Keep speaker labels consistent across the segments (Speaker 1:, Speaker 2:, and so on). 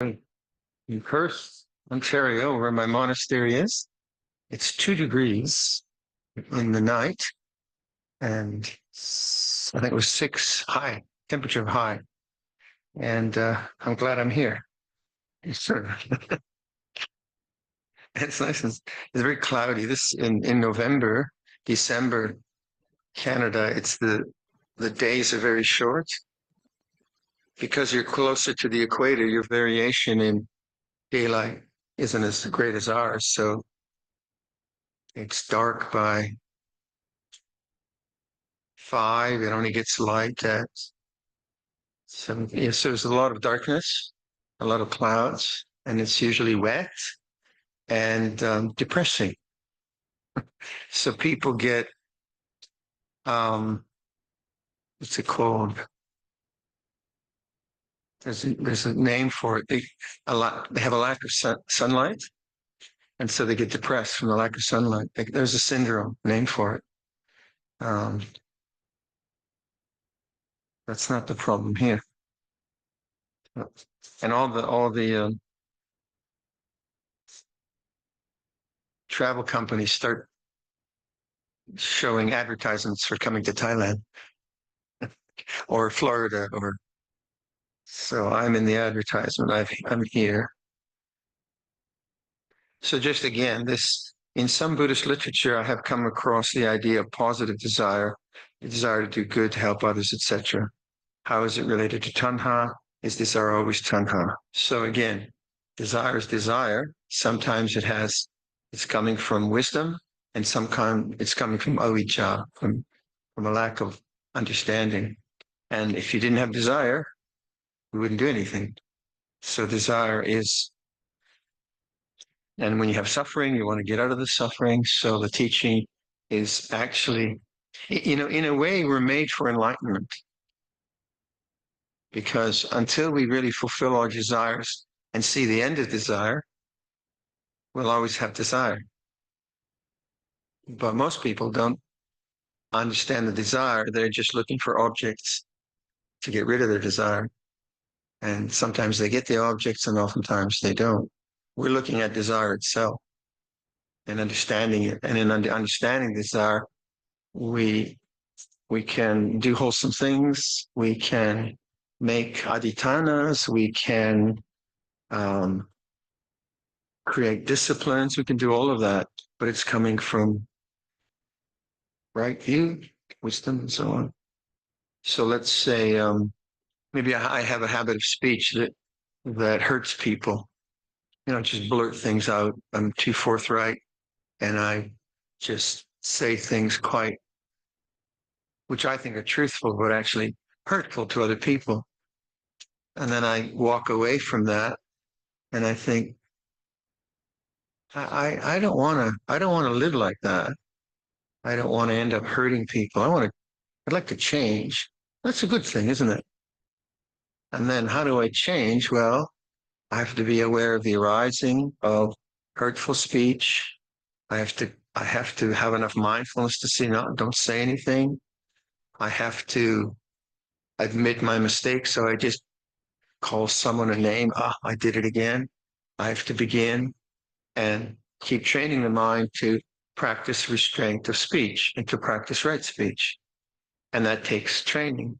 Speaker 1: In Perth, Ontario, where my monastery is. It's 2 degrees in the night, and I think it was 6 high, temperature high. And I'm glad I'm here. Sure. It's nice. It's very cloudy. This in November, December, Canada, the days are very short because you're closer to the equator. Your variation in daylight isn't as great as ours, so it's dark by 5. It only gets light at 7. Yeah, so there's a lot of darkness, a lot of clouds, and it's usually wet and depressing. So people get um, what's it called? There's a name for it. They have a lack of sunlight, and so they get depressed from the lack of sunlight. There's a syndrome name for it. Um, that's not the problem here. And all the travel companies start showing advertisements for coming to Thailand or Florida, or so I'm in the advertisement. I'm here. So just again, this in some Buddhist literature, I have come across the idea of positive desire, the desire to do good, to help others, etc. How is it related to tanha? Is desire always tanha? So again, desire is desire. Sometimes it's coming from wisdom, and sometimes it's coming from avijja, from a lack of understanding. And if you didn't have desire, you wouldn't do anything. So desire is, and when you have suffering, you want to get out of the suffering. So the teaching is actually, in a way, we're made for enlightenment, because until we really fulfill our desires and see the end of desire, we'll always have desire. But most people don't understand the desire. They're just looking for objects to get rid of their desire. And sometimes they get the objects and oftentimes they don't. We're looking at desire itself and understanding it. And in understanding desire, we can do wholesome things. We can make adhitanas. We can create disciplines. We can do all of that, but it's coming from right view, wisdom, and so on. So let's say maybe I have a habit of speech that hurts people. Just blurt things out. I'm too forthright, and I just say things which I think are truthful, but actually hurtful to other people. And then I walk away from that, and I think, I don't want to live like that. I don't want to end up hurting people. I'd like to change. That's a good thing, isn't it? And then how do I change? Well, I have to be aware of the arising of hurtful speech. I have to have enough mindfulness to see, no, don't say anything. I have to admit my mistake. So I just call someone a name. I did it again. I have to begin and keep training the mind to practice restraint of speech and to practice right speech. And that takes training.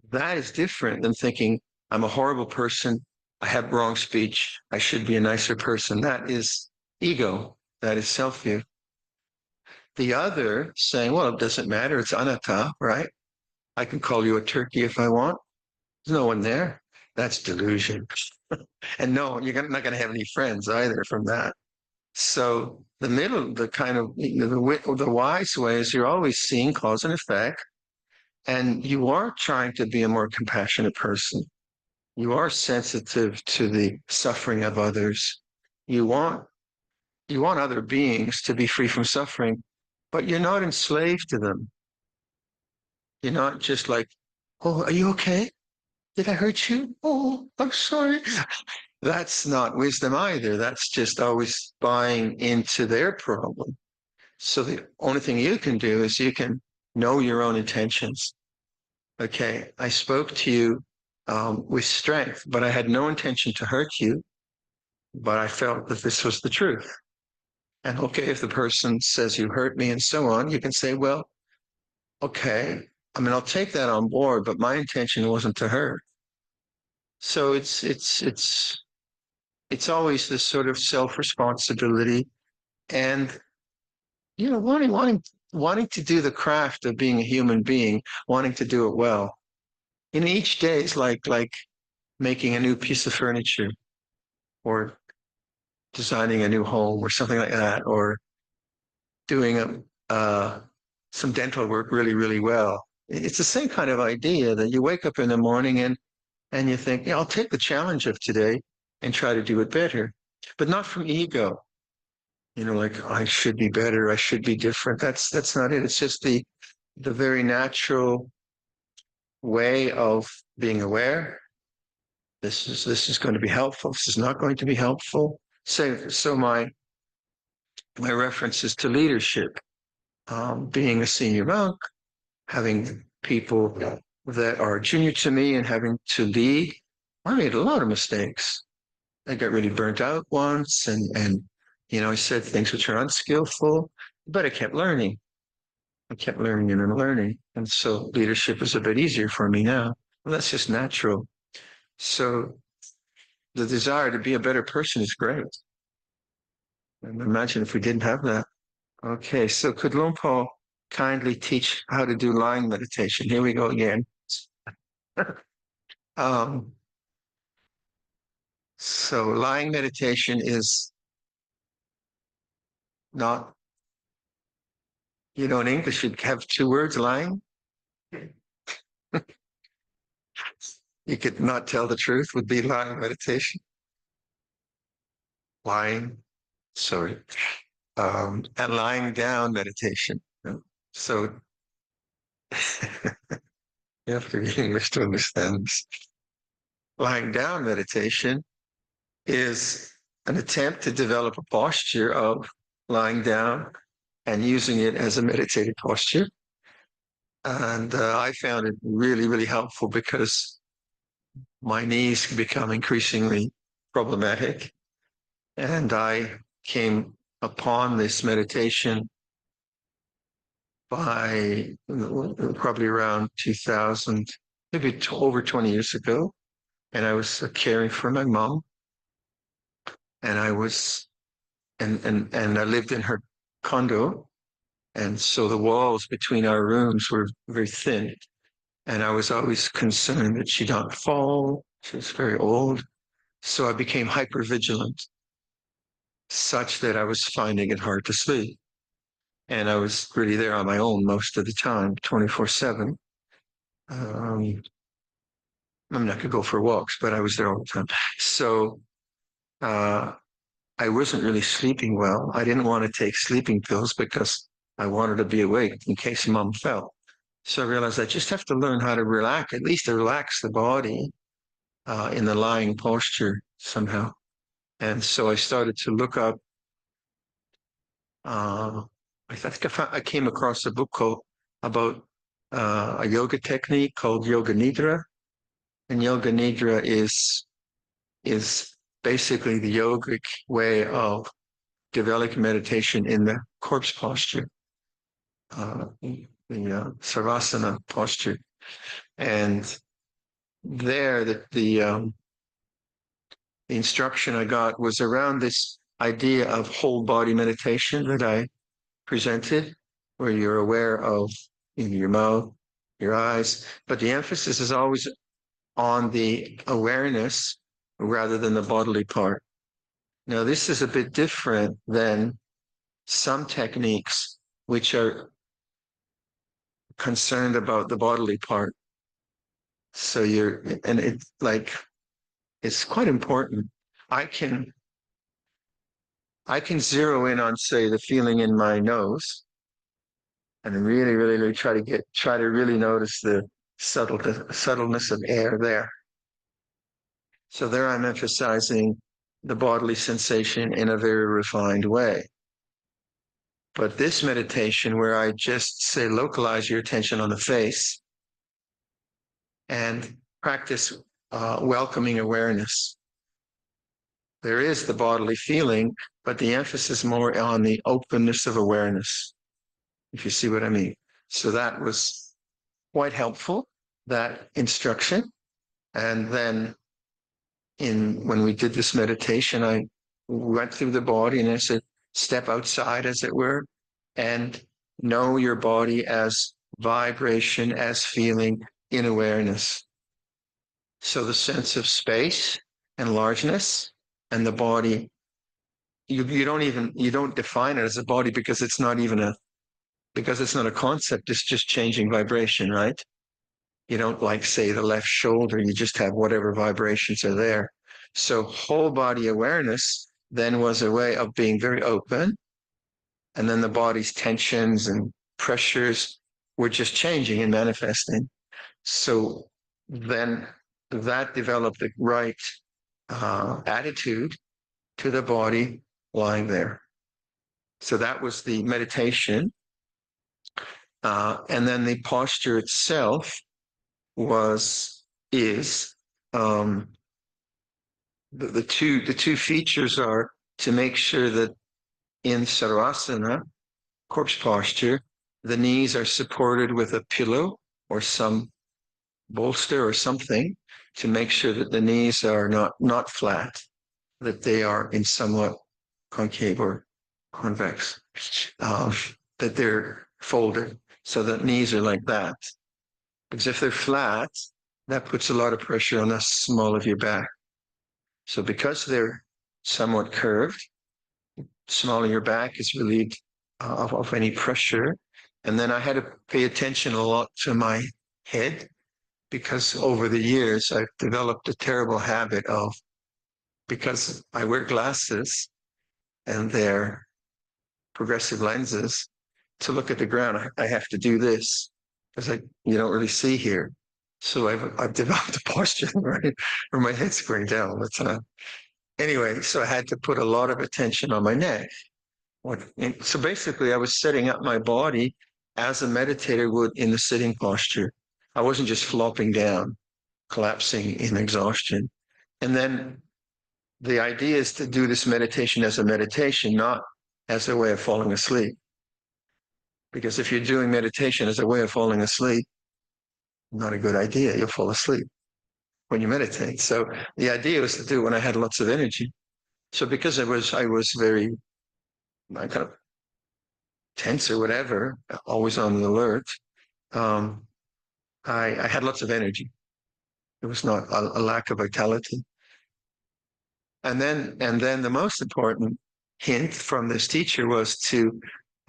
Speaker 1: That is different than thinking, I'm a horrible person. I have wrong speech. I should be a nicer person. That is ego. That is self-view. The other saying, well, it doesn't matter. It's anatta, right? I can call you a turkey if I want. There's no one there. That's delusion. And no, you're not going to have any friends either from that. So the kind of the wise way is you're always seeing cause and effect, and you are trying to be a more compassionate person. You are sensitive to the suffering of others. You want other beings to be free from suffering, but you're not enslaved to them. You're not just like, oh, are you okay? Did I hurt you? Oh, I'm sorry. That's not wisdom either. That's just always buying into their problem. So the only thing you can do is you can know your own intentions. Okay, I spoke to you with strength, but I had no intention to hurt you, but I felt that this was the truth. And okay, if the person says you hurt me and so on, you can say, well, okay, I mean, I'll take that on board, but my intention wasn't to hurt. So it's always this sort of self-responsibility and, you know, wanting to do the craft of being a human being, wanting to do it well. And each day is like making a new piece of furniture or designing a new home or something like that, or doing some dental work really, really well. It's the same kind of idea that you wake up in the morning and you think, yeah, I'll take the challenge of today and try to do it better, but not from ego. You know, like I should be better, I should be different. That's not it. It's just the very natural way of being aware. This is going to be helpful. This is not going to be helpful. So my references to leadership, being a senior monk, having people that are junior to me and having to lead. I made a lot of mistakes. I got really burnt out once, and you know, I said things which are unskillful, but I kept learning. I kept learning and learning, and so leadership is a bit easier for me now. Well, that's just natural. So the desire to be a better person is great. And imagine if we didn't have that. Okay, so could Luang Por kindly teach how to do lying meditation? Here we go again. um, so lying meditation is not, you know, in English you'd have two words, lying. You could not tell the truth would be lying meditation. Lying, sorry. And lying down meditation. So you have to be English to understand this. Lying down meditation is an attempt to develop a posture of lying down and using it as a meditative posture. And I found it really, really helpful because my knees become increasingly problematic. And I came upon this meditation by probably around 2000, maybe over 20 years ago. And I was caring for my mom. And I was, and I lived in her condo. And so the walls between our rooms were very thin. And I was always concerned that she'd not fall. She was very old. So I became hyper vigilant, such that I was finding it hard to sleep. And I was really there on my own most of the time, 24/7. I mean, I could go for walks, but I was there all the time. So uh, I wasn't really sleeping well. I didn't want to take sleeping pills because I wanted to be awake in case mom fell. So I realized I just have to learn how to relax, at least to relax the body in the lying posture somehow. And so I started to look up. I think I came across a book called about a yoga technique called Yoga Nidra, and Yoga Nidra is basically the yogic way of developing meditation in the corpse posture, the Savasana posture, and there the instruction I got was around this idea of whole body meditation that I presented, where you're aware of your mouth, your eyes, but the emphasis is always on the awareness rather than the bodily part. Now, this is a bit different than some techniques which are concerned about the bodily part. So and it's like, it's quite important. I can zero in on, say, the feeling in my nose and really, really, really try to really notice the subtleness of air there. So there I'm emphasizing the bodily sensation in a very refined way. But this meditation where I just say, localize your attention on the face and practice welcoming awareness. There is the bodily feeling, but the emphasis more on the openness of awareness, if you see what I mean. So that was quite helpful, that instruction. And then when we did this meditation, I went through the body and I said, step outside, as it were, and know your body as vibration, as feeling in awareness. So the sense of space and largeness and the body, you don't define it as a body because it's not a concept, it's just changing vibration, right? You don't like, say, the left shoulder, you just have whatever vibrations are there. So whole body awareness then was a way of being very open. And then the body's tensions and pressures were just changing and manifesting. So then that developed the right attitude to the body lying there. So that was the meditation. And then the posture itself is the two features are to make sure that in Sarvasana, corpse posture, the knees are supported with a pillow or some bolster or something to make sure that the knees are not flat, that they are in somewhat concave or convex, that they're folded so that knees are like that. Because if they're flat, that puts a lot of pressure on the small of your back. So because they're somewhat curved, small of your back is relieved of any pressure. And then I had to pay attention a lot to my head because over the years I've developed a terrible habit of, because I wear glasses and they're progressive lenses, to look at the ground, I have to do this because you don't really see here. So I've developed a posture right where my head's going down all the time. Anyway, so I had to put a lot of attention on my neck. So basically, I was setting up my body as a meditator would in the sitting posture. I wasn't just flopping down, collapsing in exhaustion. And then the idea is to do this meditation as a meditation, not as a way of falling asleep. Because if you're doing meditation as a way of falling asleep, not a good idea. You'll fall asleep when you meditate. So the idea was to do it when I had lots of energy. So because I was very kind of tense or whatever, always on the alert, I had lots of energy. It was not a lack of vitality. And then the most important hint from this teacher was to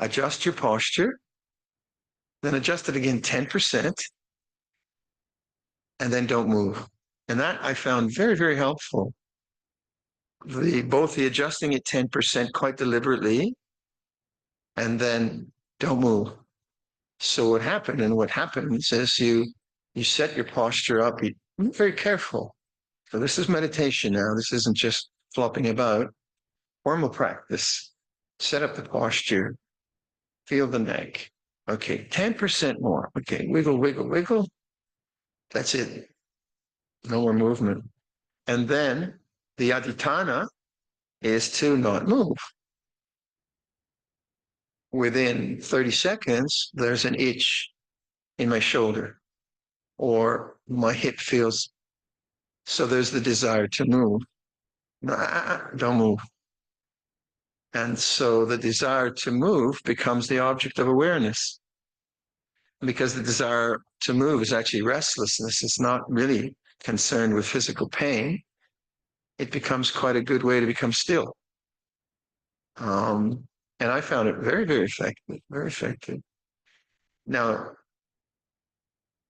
Speaker 1: adjust your posture, then adjust it again 10%, and then don't move. And that I found very, very helpful. Both the adjusting it 10% quite deliberately, and then don't move. So what happens is you set your posture up, you're very careful. So this is meditation now. This isn't just flopping about. Formal practice. Set up the posture. Feel the neck. Okay, 10% more. Okay, wiggle, wiggle, wiggle. That's it. No more movement. And then the adhitthana is to not move. Within 30 seconds, there's an itch in my shoulder or my hip feels. So there's the desire to move. Don't move. And so the desire to move becomes the object of awareness. Because the desire to move is actually restlessness. It's not really concerned with physical pain. It becomes quite a good way to become still. And I found it very, very effective, very effective. Now,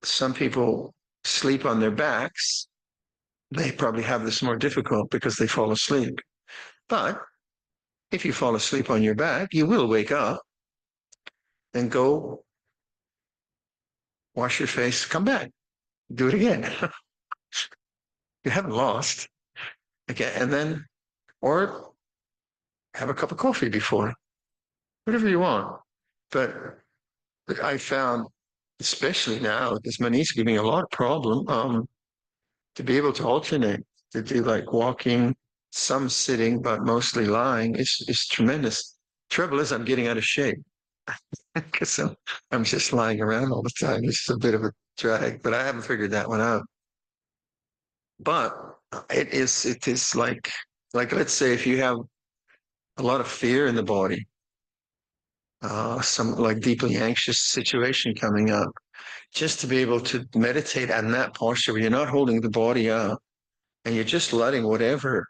Speaker 1: some people sleep on their backs. They probably have this more difficult because they fall asleep. But if you fall asleep on your back, you will wake up and go wash your face, come back, do it again. You haven't lost. Okay, and then, or have a cup of coffee before, whatever you want. But I found, especially now, because my knees give me a lot of problem, to be able to alternate, to do like walking, some sitting, but mostly lying is tremendous. Trouble is I'm getting out of shape because I'm just lying around all the time. It's a bit of a drag, but I haven't figured that one out. But it is like let's say if you have a lot of fear in the body, some like deeply anxious situation coming up, just to be able to meditate on that posture where you're not holding the body up and you're just letting whatever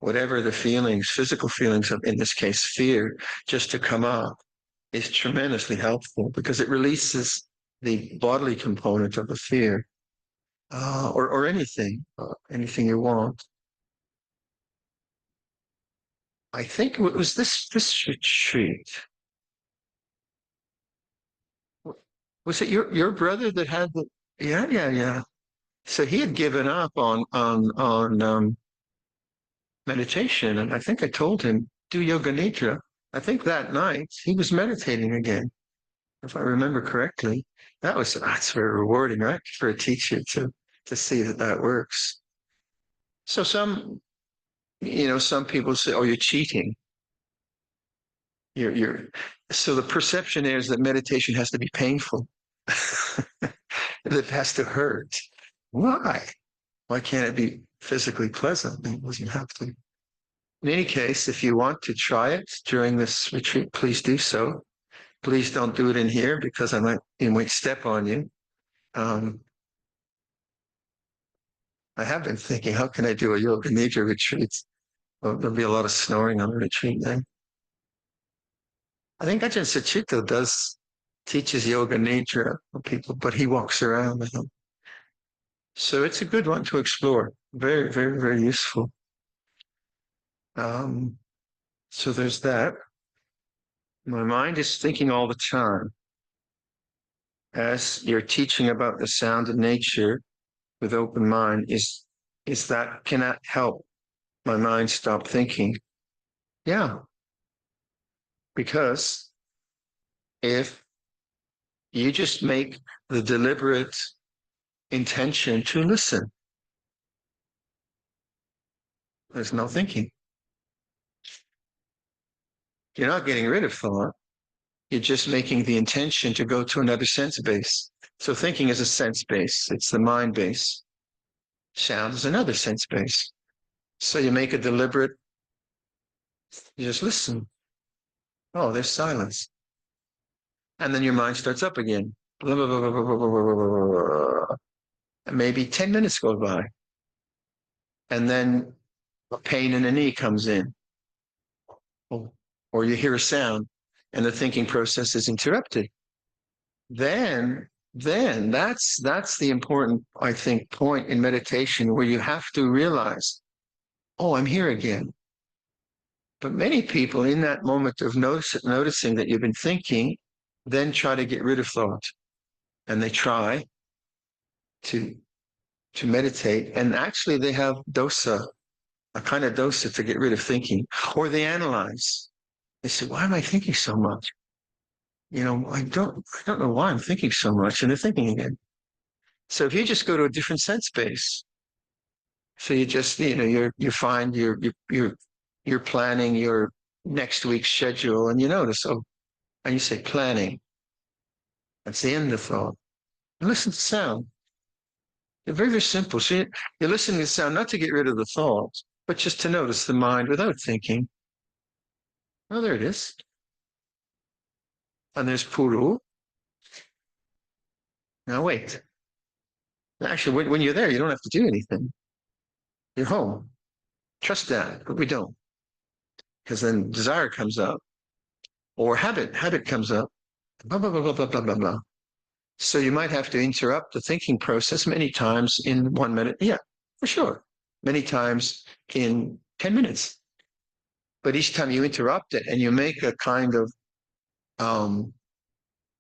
Speaker 1: the feelings, physical feelings of, in this case, fear, just to come up is tremendously helpful because it releases the bodily component of the fear, or anything you want. I think it was this retreat. Was it your brother that had the? Yeah, yeah, yeah. So he had given up on meditation, and I think I told him do yoga nidra. I think that night he was meditating again, if I remember correctly. That's very rewarding, right, for a teacher to see that that works. So some people say, "Oh, you're cheating." You're so the perception is that meditation has to be painful. It has to hurt. Why? Why can't it be physically pleasant? It doesn't have to. In any case, if you want to try it during this retreat, please do so. Please don't do it in here because I might step on you. Um, I have been thinking, how can I do a yoga nidra retreat? Well, there'll be a lot of snoring on the retreat then. I think Ajahn Sucitto teaches yoga nidra for people, but he walks around with them. So it's a good one to explore. Very, very, very useful. Um, so there's that. My mind is thinking all the time. As you're teaching about the sound of nature with open mind, is that cannot help my mind stop thinking. Yeah. Because if you just make the deliberate intention to listen, there's no thinking. You're not getting rid of thought. You're just making the intention to go to another sense base. So thinking is a sense base. It's the mind base. Sound is another sense base. So you make a deliberate, you just listen. Oh, there's silence. And then your mind starts up again. Blah, blah, blah, blah, blah, blah, blah, blah, blah. And maybe 10 minutes go by. And then a pain in the knee comes in. Or you hear a sound and the thinking process is interrupted. Then that's the important, I think, point in meditation where you have to realize, oh, I'm here again. But many people in that moment of noticing that you've been thinking, then try to get rid of thought. And they try to meditate. And actually they have dosa, a kind of dosa to get rid of thinking. Or they analyze. They say, why am I thinking so much? I don't know why I'm thinking so much. And they're thinking again. So if you just go to a different sense space, so you just, you find you're planning your next week's schedule and you notice, oh, and you say planning. That's the end of thought. And listen to sound. They're very, very simple. So you're listening to sound not to get rid of the thoughts, but just to notice the mind without thinking. Oh, there it is. And there's Puru. Now wait. Actually, when you're there, you don't have to do anything. You're home. Trust that, but we don't. Because then desire comes up, or habit comes up, blah, blah, blah, blah, blah, blah, blah, blah. So you might have to interrupt the thinking process many times in 1 minute. Yeah, for sure. Many times in 10 minutes. But each time you interrupt it and you make a kind of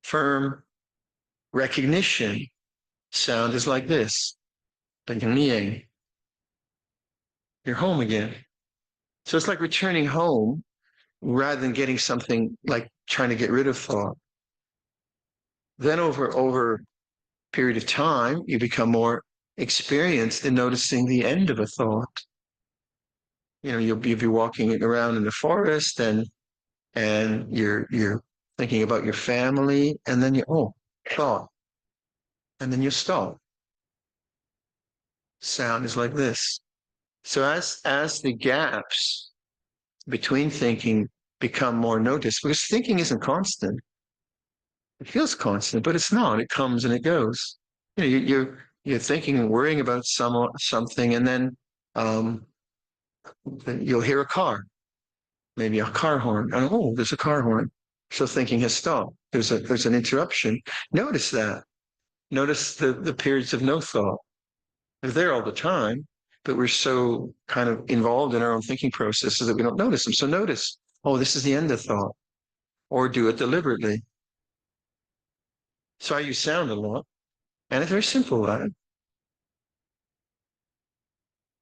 Speaker 1: firm recognition, sound is like this. You're home again. So it's like returning home rather than getting something like trying to get rid of thought. Then over a period of time, you become more experienced in noticing the end of a thought. You'll be walking around in the forest and you're thinking about your family, and then thought, and then you stop. Sound is like this. So as the gaps between thinking become more noticed, because thinking isn't constant. It feels constant, but it's not. It comes and it goes. You're thinking and worrying about something, and then you'll hear a car, maybe a car horn, and there's a car horn. So thinking has stopped. There's an interruption. Notice that. Notice the periods of no thought. They're there all the time, but we're so kind of involved in our own thinking processes that we don't notice them. So notice, this is the end of thought, or do it deliberately. So I use sound a lot, and it's very simple, right?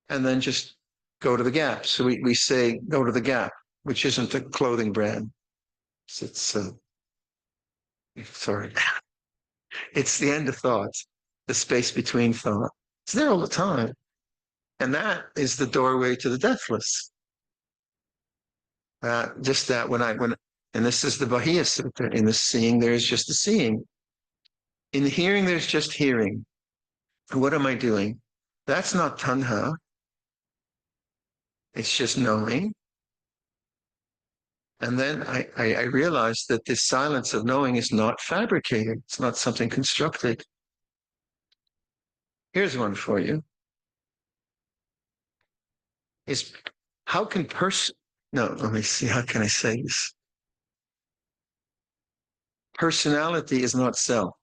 Speaker 1: And then just go to the gap. So we say go to the gap, which isn't a clothing brand. It's sorry. It's the end of thought, the space between thought. It's there all the time. And that is the doorway to the deathless. Just that and this is the Bahia Sutta, in the seeing, there is just the seeing. In the hearing, there's just hearing. What am I doing? That's not tanha. It's just knowing. And then I realized that this silence of knowing is not fabricated. It's not something constructed. Here's one for you. Let me see, how can I say this? Personality is not self.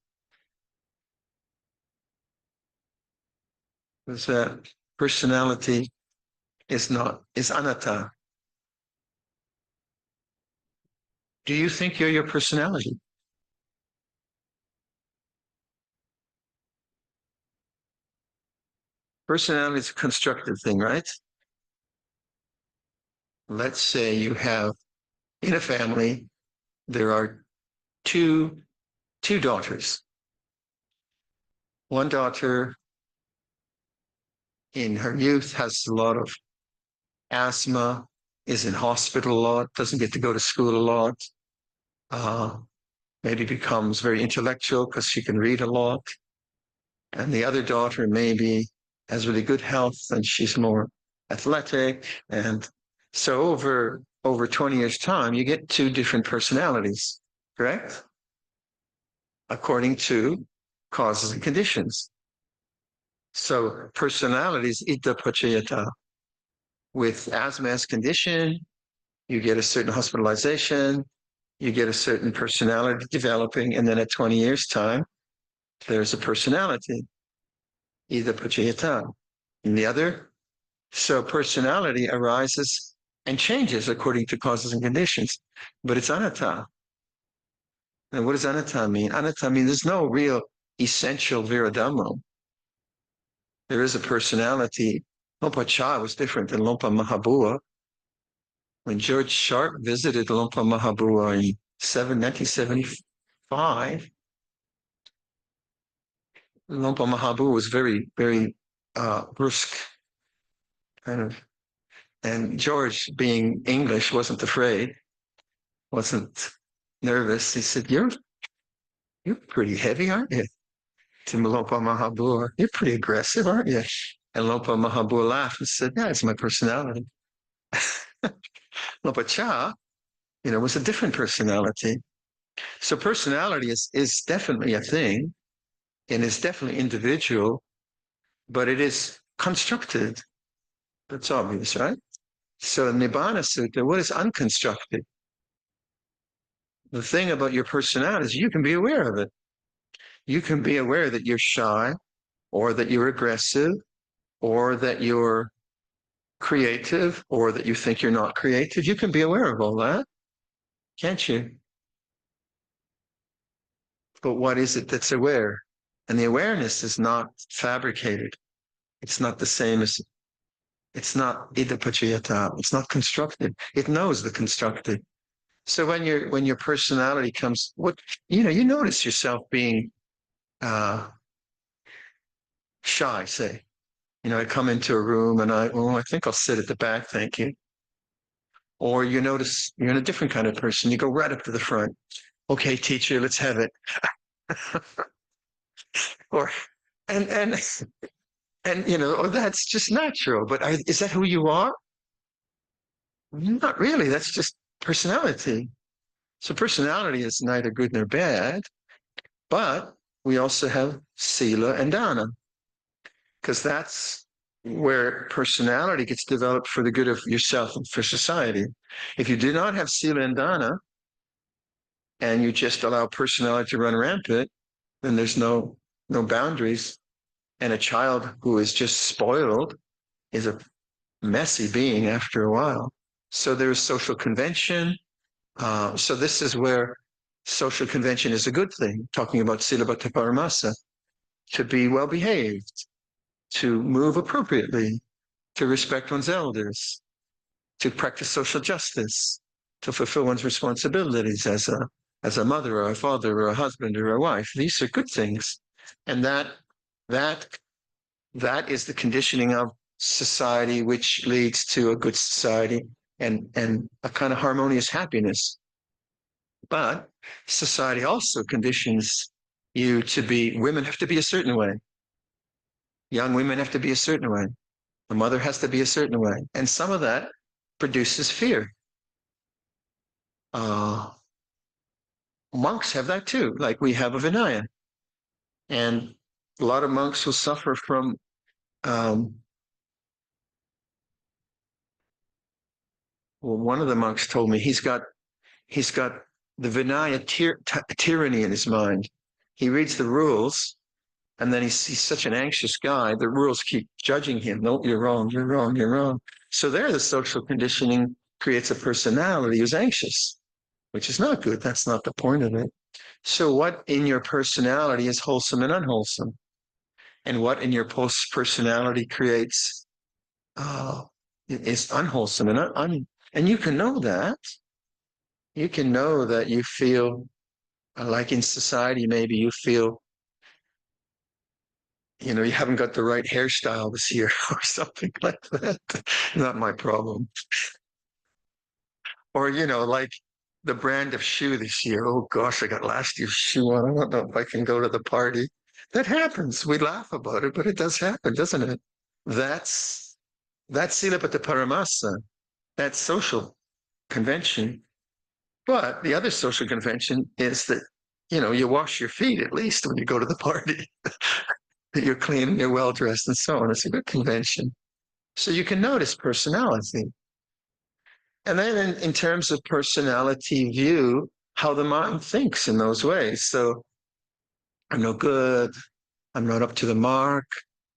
Speaker 1: Because personality is anatta. Do you think you're your personality? Personality is a constructed thing, right? Let's say you have, in a family, there are two daughters. One daughter in her youth has a lot of asthma, is in hospital a lot, doesn't get to go to school a lot, maybe becomes very intellectual because she can read a lot. And the other daughter maybe has really good health and she's more athletic. And so over 20 years' time, you get two different personalities, correct? According to causes and conditions. So personalities, ita pachayata. With asthma as condition, you get a certain hospitalization, you get a certain personality developing, and then at 20 years' time, there's a personality, ita pachayata. And the other, so personality arises and changes according to causes and conditions, but it's anatta. And what does anatta mean? Anatta means there's no real essential Viradhammo. There is a personality. Lompa Cha was different than Lompa Mahabua. When George Sharp visited Lompa Mahabua in 1975, Lompa Mahabua was very, very brusque, kind of. And George, being English, wasn't afraid, wasn't nervous. He said, You're pretty heavy, aren't you? To Lompa Mahabua, you're pretty aggressive, aren't you? And Lompa Mahabua laughed and said, Yeah, it's my personality. Lompa Cha, was a different personality. So personality is definitely a thing, and it's definitely individual, but it is constructed. That's obvious, right? So in Nibbana Sutta, what is unconstructed? The thing about your personality is you can be aware of it. You can be aware that you're shy, or that you're aggressive, or that you're creative, or that you think you're not creative. You can be aware of all that, can't you? But what is it that's aware? And the awareness is not fabricated. It's not the same as, it's not idapachayata. It's not constructed. It knows the constructed. So when your personality comes, you notice yourself being shy, say. I come into a room and I think I'll sit at the back, thank you. Or you notice you're in a different kind of person. You go right up to the front. Okay, teacher, let's have it. or and or that's just natural. But is that who you are? Not really. That's just personality. So personality is neither good nor bad, but we also have sila and dana, because that's where personality gets developed for the good of yourself and for society. If you do not have sila and dana, and you just allow personality to run rampant, then there's no boundaries. And a child who is just spoiled is a messy being after a while. So there's social convention. So this is where social convention is a good thing, talking about silabata paramasa, to be well behaved, to move appropriately, to respect one's elders, to practice social justice, to fulfill one's responsibilities as a mother or a father or a husband or a wife. These are good things. And that that is the conditioning of society, which leads to a good society and a kind of harmonious happiness. But society also conditions you to be, women have to be a certain way. Young women have to be a certain way. The mother has to be a certain way. And some of that produces fear. Monks have that too, like we have a Vinaya. And a lot of monks will suffer from well, one of the monks told me he's got the Vinaya tyranny in his mind. He reads the rules, and then he's such an anxious guy. The rules keep judging him. No, you're wrong. You're wrong. You're wrong. So there, the social conditioning creates a personality who's anxious, which is not good. That's not the point of it. So what in your personality is wholesome and unwholesome? And what in your personality creates is unwholesome and you can know that. You can know that you feel like in society, maybe you feel, you haven't got the right hairstyle this year or something like that. Not my problem. Or, like the brand of shoe this year. Oh gosh, I got last year's shoe on. I don't know if I can go to the party. That happens. We laugh about it, but it does happen, doesn't it? That's silapata paramasa. That's social convention. But the other social convention is that, you wash your feet at least when you go to the party. That you're clean and you're well dressed and so on. It's a good convention. So you can notice personality. And then in terms of personality view, how the mind thinks in those ways. So I'm no good. I'm not up to the mark.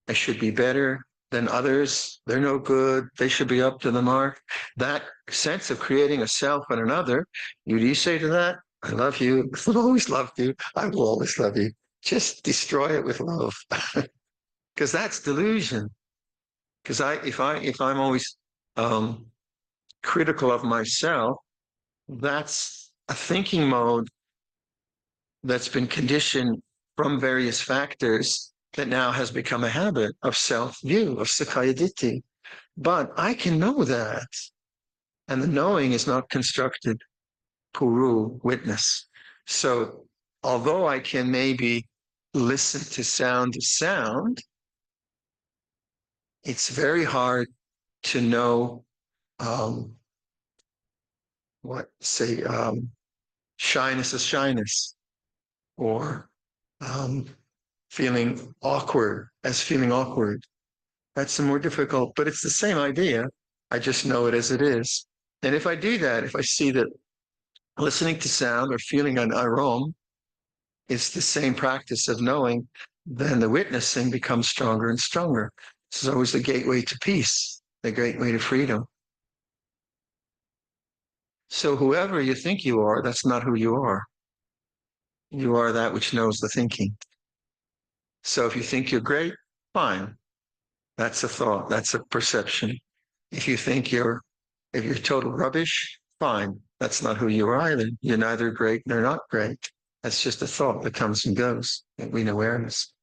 Speaker 1: I should be better than others. They're no good. They should be up to the mark. That sense of creating a self and another, you say to that, I love you. I've always loved you. I will always love you. Just destroy it with love. Because that's delusion. Because if I'm always critical of myself, that's a thinking mode that's been conditioned from various factors that now has become a habit of self-view, of Sakaya Ditti. But I can know that. And the knowing is not constructed, puru, witness. So although I can maybe listen to sound, it's very hard to know shyness is shyness, or feeling awkward as feeling awkward. That's more difficult, but it's the same idea. I just know it as it is. And if I do that, if I see that listening to sound or feeling an arom is the same practice of knowing, then the witnessing becomes stronger and stronger. This is always the gateway to peace, the gateway to freedom. So whoever you think you are, that's not who you are. You are that which knows the thinking. So if you think you're great, fine. That's a thought. That's a perception. If you think if you're total rubbish, fine. That's not who you are either. You're neither great nor not great. That's just a thought that comes and goes in awareness.